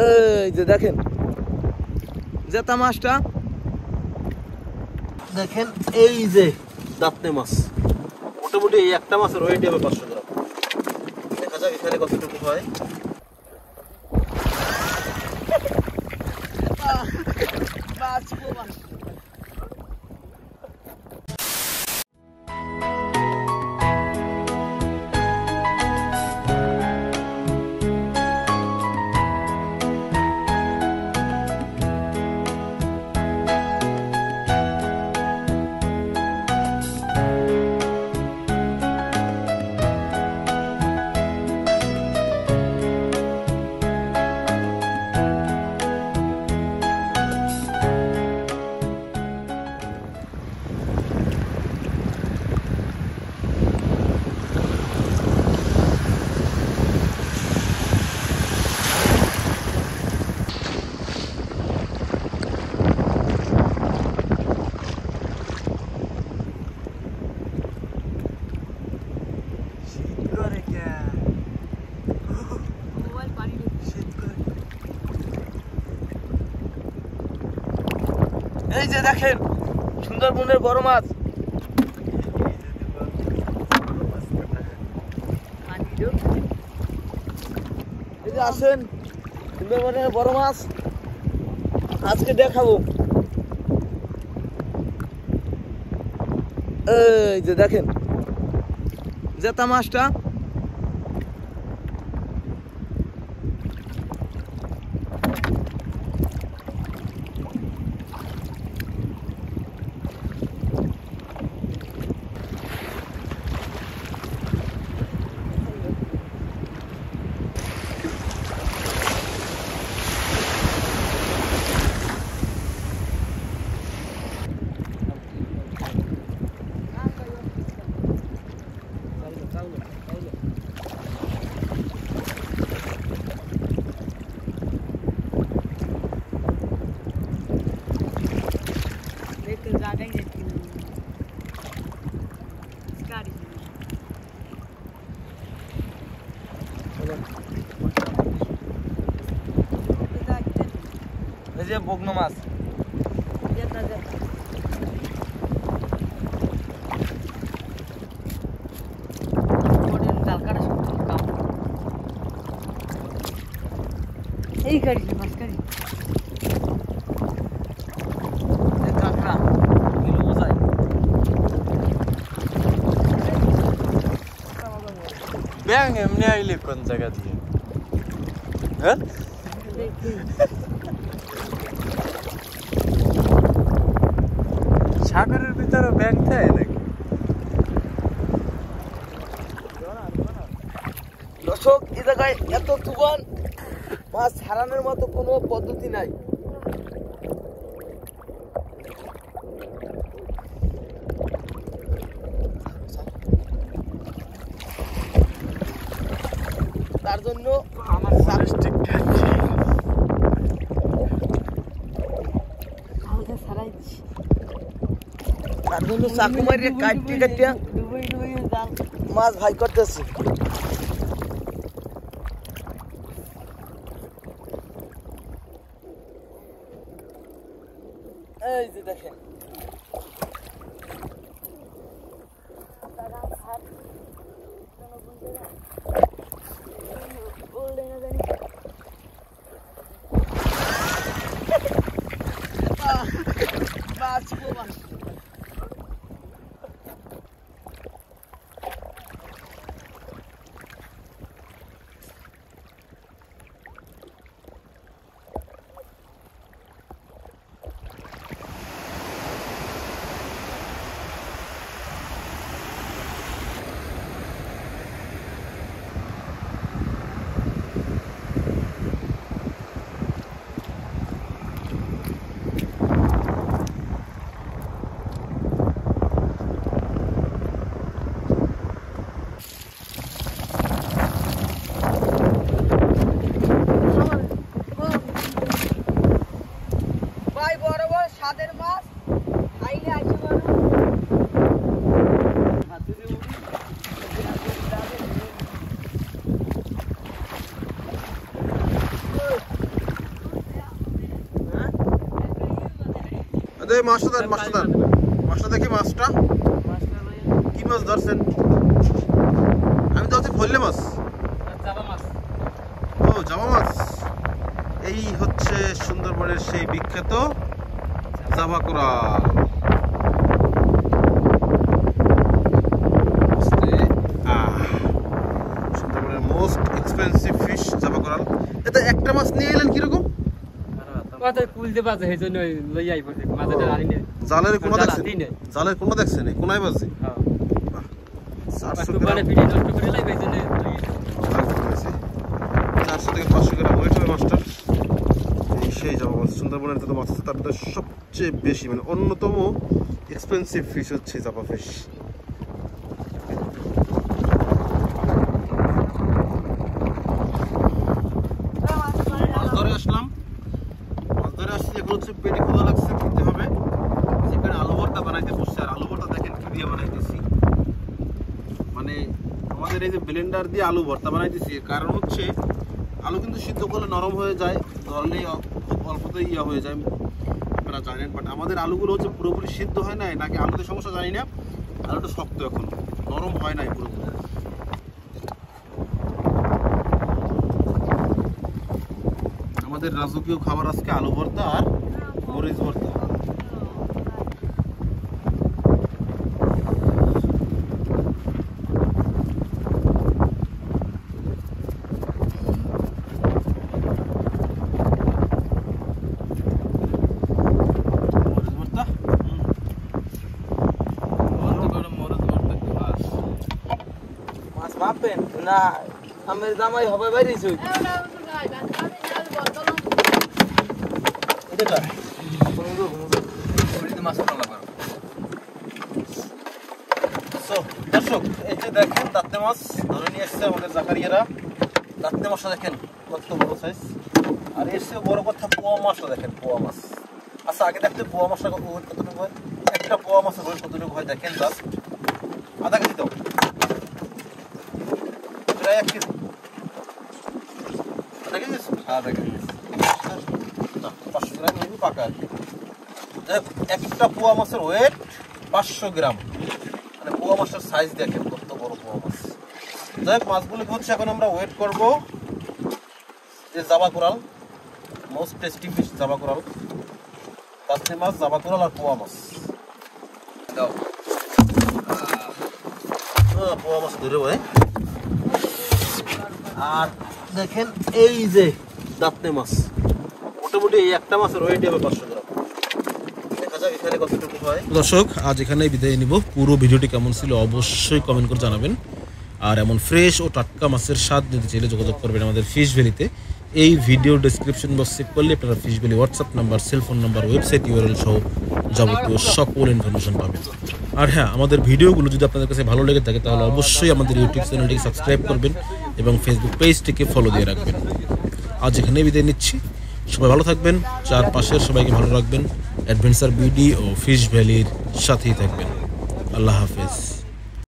এই যে দেখেন জেতা মাছটা দেখেন, এই যে দাঁতনে মাছ। মোটামুটি এই একটা মাছের ওয়েট হবে 500 গ্রাম। দেখা যাক এখানে কতটুকু হয়। এই যে দেখেন সুন্দরবনের বড় মাছ। এই যে আসেন সুন্দরবনের বড় মাছ আজকে দেখাবো। এই যে দেখেন জেতা মাছটা। এই যে বগ্ন মাছ। এই গাড়ি মাছ গাড়ি ব্যাং এমনি আইলে কোন জায়গা দিয়ে? হ্যাঁ সাগরের ভিতরে ব্যাং থাকে নাকি? দর্শক এই জায়গায় এত তুফান, মাছ ছাড়ানোর মতো কোনো পদ্ধতি নাই। তার জন্য আমার তার জন্য চাকু মারিয়ে কাটিয়ে মাছ ভাই করতেছি। এই যে দেখেন দে মাছটা দেন, মাছটা দেখি মাছটা কি মাছ ধরছেন? আমি তো ভরলে মাছ। ও জামা মাছ। এই হচ্ছে সুন্দরবনের সেই বিখ্যাত জাভা কোরাল। সুন্দরবনের most expensive fish Java coral. এটা একটা মাছ নিয়ে এলেন কিরকম? জালের কোনা দেখছেন? জালের কোনা দেখছেন? কোনায় বাজছে 400 থেকে 500 গ্রাম ওয়েট হবে মাছটার। এই সেই জামা মাছ। সুন্দরবনের যত মাছ আছে তার মধ্যে সবচেয়ে বেশি মানে অন্যতম এক্সপেন্সিভ ফিশ হচ্ছে জাভা ফিশ। মাছ ধরে আসলাম, মাছ ধরে আসছি। এগুলো হচ্ছে পেটে ক্ষুধা লাগছে, খেতে হবে। সেখানে আলু ভর্তা বানাইতে বসছে। আর আলু ভর্তা দেখেন কি দিয়ে বানাইতেছি, মানে আমাদের এই যে ব্লেন্ডার দিয়ে আলু ভর্তা বানাইতেছি। এর কারণ হচ্ছে আলু কিন্তু সিদ্ধ করলে নরম হয়ে যায়, ধরলেই খুব অল্পতেই হয়ে যায়, আপনারা জানেন। বাট আমাদের আলুগুলো হচ্ছে পুরোপুরি সিদ্ধ হয় নাই, নাকি আলুতে সমস্যা জানি না, আলুটা শক্ত এখন, নরম হয় নাই পুরোপুরি। আমাদের রাজকীয় খাবার আজকে আলু ভর্তা আর মরিচ ভর্তা। ভাববেন না আমার জামাই হবে বাইরে দর্শক এই যে দেখেন দাঁতে মাছ ধরে নিয়ে এসছে আমাদের জাকারিয়ারা। দাঁতে মাছটা দেখেন কত বড় সাইজ। আর এর চেয়ে বড় কথা পোয়া মাছটা দেখেন, পোয়া মাছ। আচ্ছা আগে দেখতে পোয়া মাছটা কতটুকু হয়, একটা পোয়া মাছের ওয়েট কতটুকু হয় দেখেন। জাস্ট আধা কেজি দাও, প্রায় 1 কেজি। আধা কেজি? আধা কেজি। 500 গ্রাম হইবে পাকা আর কি। একটা পোয়া মাছের ওয়েট 500 গ্রাম। মানে পোয়া মাছের সাইজ দেখেন কত বড় পোয়া মাছ। যাই হোক মাছগুলোকে হচ্ছে এখন আমরা ওয়েট করব যে Java coral, most tasty fish Java coral, কাতলা মাছ, জাভা কোরাল আর পোয়া মাছ। দাও পোয়া মাছ ধরে ভাই। আর দেখেন এই যে দাঁতনে মাছ, মোটামুটি এই একটা মাছের ওয়েট হবে 500 গ্রাম। দেখা যাক এখানে কতটুকু হয়। দর্শক আজ এখানেই বিদায় নিব। পুরো ভিডিওটি কেমন ছিল অবশ্যই কমেন্ট করে জানাবেন। আর এমন ফ্রেশ ও টাটকা মাছের স্বাদ নিতে চাইলে যোগাযোগ করবেন আমাদের ফিশ ভ্যালিতে। এই ভিডিও ডেসক্রিপশন বক্স চেক করলে আপনারা fish valley WhatsApp number, cellphone number, website URL সহ যাবতীয় সকল ইনফরমেশন পাবেন। আর হ্যাঁ, আমাদের ভিডিওগুলো যদি আপনাদের কাছে ভালো লেগে থাকে তাহলে অবশ্যই আমাদের ইউটিউব চ্যানেলটিকে সাবস্ক্রাইব করবেন এবং ফেসবুক পেজটিকে ফলো দিয়ে রাখবেন। আজ এখানেই বিদায় নিচ্ছি। সবাই ভালো থাকবেন, চারপাশের সবাইকে ভালো রাখবেন, অ্যাডভেঞ্চার বিডি ও ফিশ ভ্যালির সাথেই থাকবেন। আল্লাহ হাফেজ।